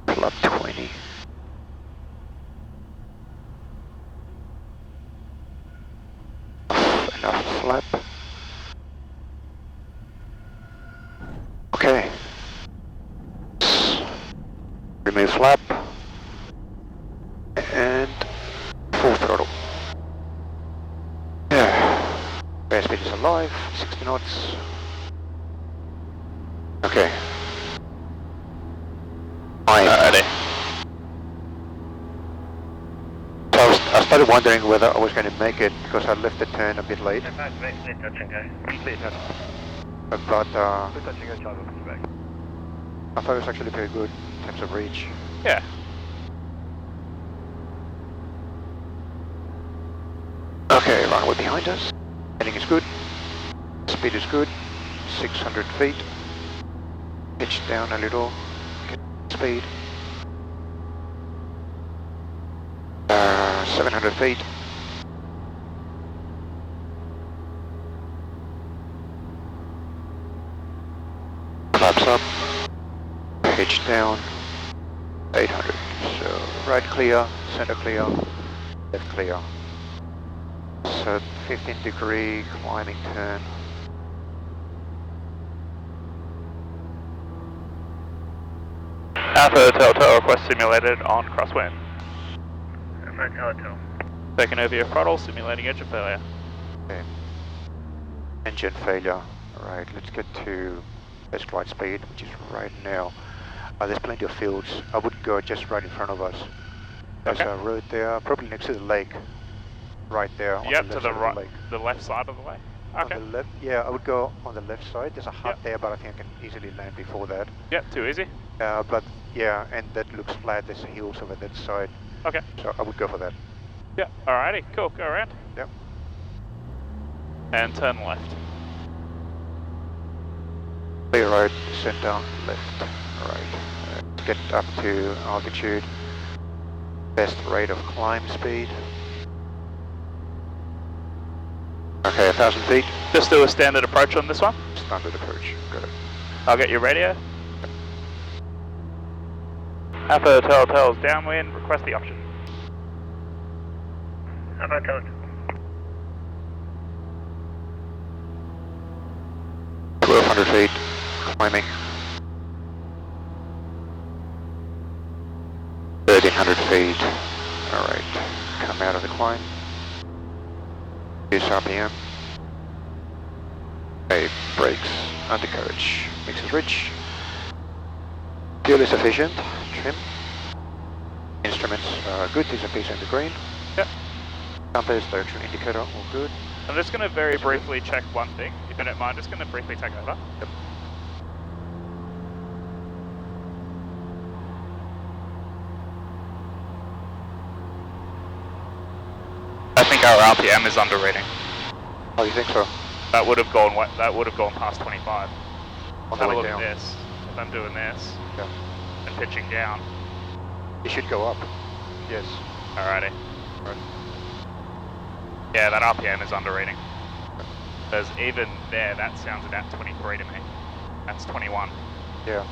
Flap 20. Enough flap. Okay. Remove flap. And full throttle. Yeah. Airspeed is alive, 60 knots. Okay. Alrighty. So I started wondering whether I was going to make it because I left the turn a bit late. Nice to me. Clear touch and go. Clear touch. But Clear touch and go, Charlie, off the back. I thought it was actually pretty good in terms of reach. Yeah. Okay, runway behind us. Heading is good. Speed is good. 600 feet. Pitch down a little. Get speed. 700 feet. Flaps up. Pitch down. 800. So right clear, center clear, left clear. So 15-degree climbing turn. Alpha Hotel request simulated on Crosswind. Alpha Hotel. Taking over your throttle, simulating engine failure. Okay. Engine failure. Alright, let's get to best glide speed, which is right now. There's plenty of fields. I would go just right in front of us. There's Okay. a road there, probably next to the lake. Right there. On Yep, the to left the side of right, lake. the left side of the lake. Okay. On the left, yeah, I would go on the left side. There's a hut Yep. there, but I think I can easily land before that. Yep, too easy. But yeah, and that looks flat. There's hills over that side. Okay. So I would go for that. Yep, alrighty, cool, go around. Yep. And turn left. Clear right, center, left, right. Get up to altitude. Best rate of climb speed. Okay, 1,000 feet. Just do a standard approach on this one. Standard approach. Got it. I'll get your radio. Alpha Hotel's downwind, request the option. Alpha Hotel. 1,200 feet. Climbing. 1,300 feet. Alright. Come out of the climb. Reduce RPM. Okay, brakes, undercarriage. Mix is rich. Fuel is sufficient. Trim. Instruments are good. These are piece in the green. Yep. Compass, direction indicator, all good. I'm just going to very briefly check one thing, if you don't mind, just going to briefly take over. Yep. I think our RPM is under rating. Oh, you think so? That would have gone past 25. On the Have a way look down. at this. If I'm doing this Yeah. and pitching down. It should go up. Yes. Alrighty. Right. Yeah, that RPM is under rating. Because even there, that sounds about 23 to me. That's 21. Yeah.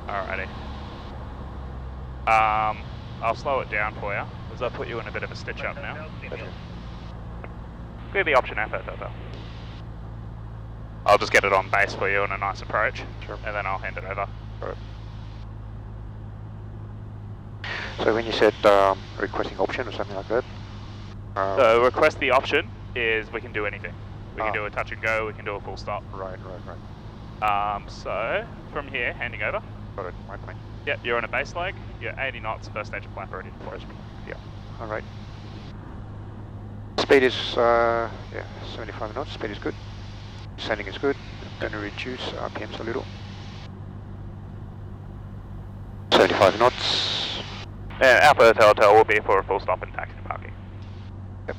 Alrighty. I'll slow it down for you, because I'll put you in a bit of a stitch up now. Better. Clear the option Alpha. I'll just get it on base for you in a nice approach, Sure. and then I'll hand it over. Right. So when you said requesting option or something like that? So request the option is we can do anything. We can Ah. do a touch and go, we can do a full stop. Right. So from here, handing over. Got it. Right point. Yep, you're on a base leg, you're 80 knots, first stage of flap ready to deploy. Yeah. All right. Speed is 75 knots. Speed is good. Descending is good. Going to reduce RPMs a little. 75 knots. And Alpha Hotel will be for a full stop and taxi to parking. Yep.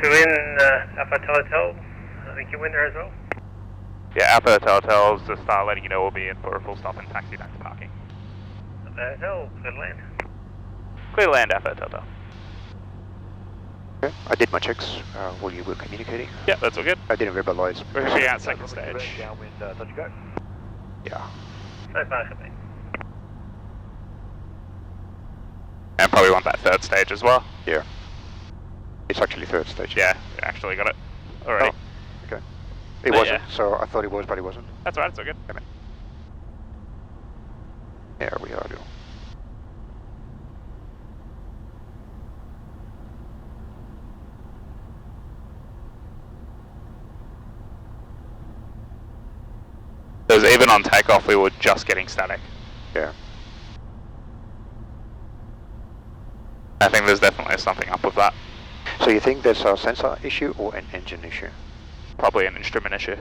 2 in Alpha Hotel. I think you win there as well. Yeah, Alpha Hotel's just start letting you know we'll be in for a full stop and taxi back to parking. Alpha Hotel, clear land. Clear land, Alpha Hotel. Okay, I did my checks while you were communicating. Yeah, that's all good. I didn't verbalize. We're pushing out second stage. Downwind, touch go. Yeah. No parking bay. And probably want that third stage as well. Yeah. It's actually third stage. Yeah, we actually got it already. Oh, okay. It But wasn't, yeah. so I thought it was, but it wasn't. That's alright, it's all good. There we are. Because even on takeoff, we were just getting static. Yeah. I think there's definitely something up with that. So you think there's a sensor issue or an engine issue? Probably an instrument issue.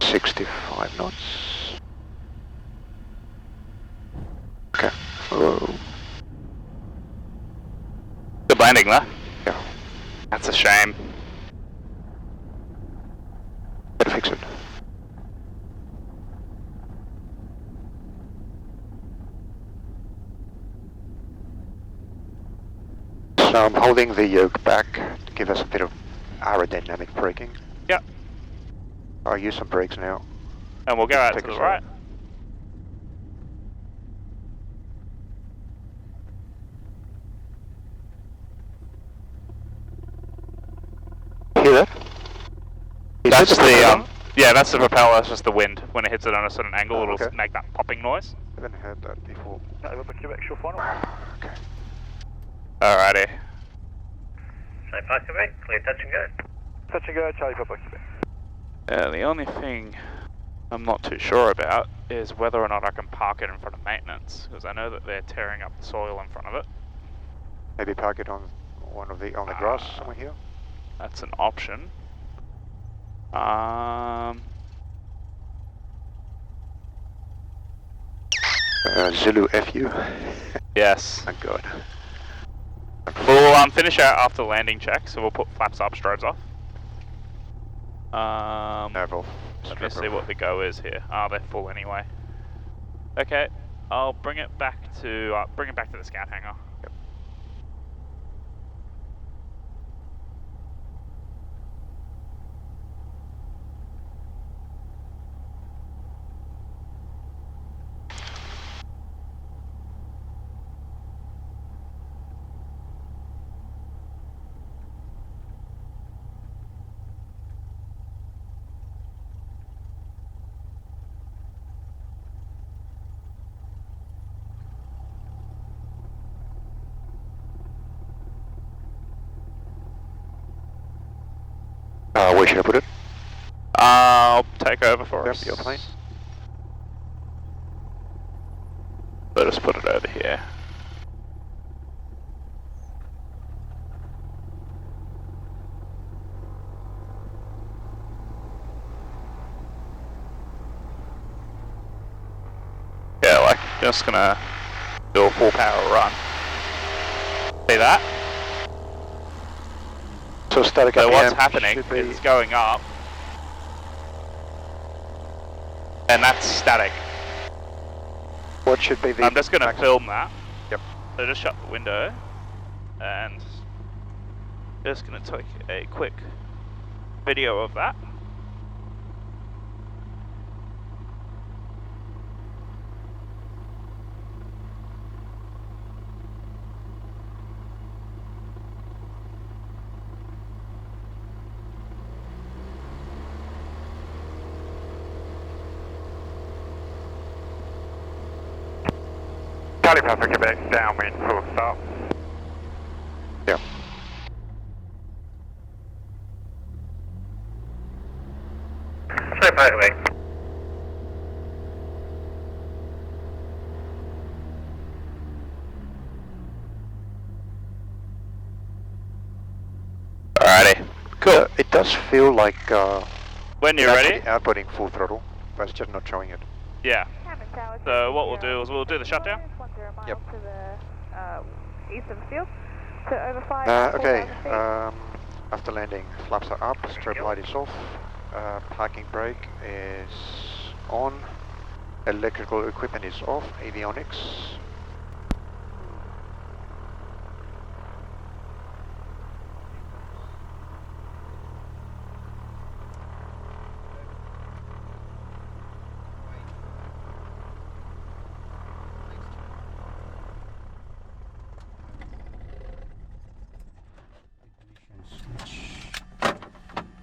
.65 knots. Okay. Oh. Good landing there. Yeah. That's a shame. Better fix it. So I'm holding the yoke back to give us a bit of aerodynamic braking. Yep. I'll use some brakes now. And we'll go out Take to a the shot. right. Hear that? Is That's that the, yeah, that's the propeller, that's just the wind. When it hits it on a certain angle, Oh, it'll okay. make that popping noise. I haven't heard that before. Over Quebec, short final. Okay. Alrighty. No parking bay. Clear touch and go. Touch and go, Charlie Papa Quebec. The only thing I'm not too sure about is whether or not I can park it in front of maintenance, because I know that they're tearing up the soil in front of it. Maybe park it on one of the on the grass somewhere here. That's an option. Zulu FU. Yes. Thank God. We'll finish out after landing check, so we'll put flaps up, strobes off. Nerval. Let me see what the go is here. Ah, they're full anyway. Okay, I'll bring it back to the scout hangar. Yep. Where should I put it? I'll take over for us. Yep, your plane. Let us put it over here. Yeah, like, just gonna do a full power run. See that? So static So what's RPM happening should be- is it's going up, and that's static. What should be the? I'm just gonna max- film that. Yep. So just shut the window, and just gonna take a quick video of that. Charlie Papa Quebec, downwind, full stop. Yeah. No parking bay. Alrighty. Cool. It does feel like When you're ready. outputting full throttle, but it's just not showing it. Yeah. So what we'll do is we'll do the shutdown. Yep. To the east of the field. To overfly. Okay. After landing, flaps are up, strobe light is off, parking brake is on, electrical equipment is off, avionics.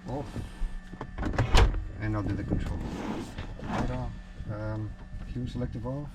Off. And I'll do the control. Radar, fuel selective off.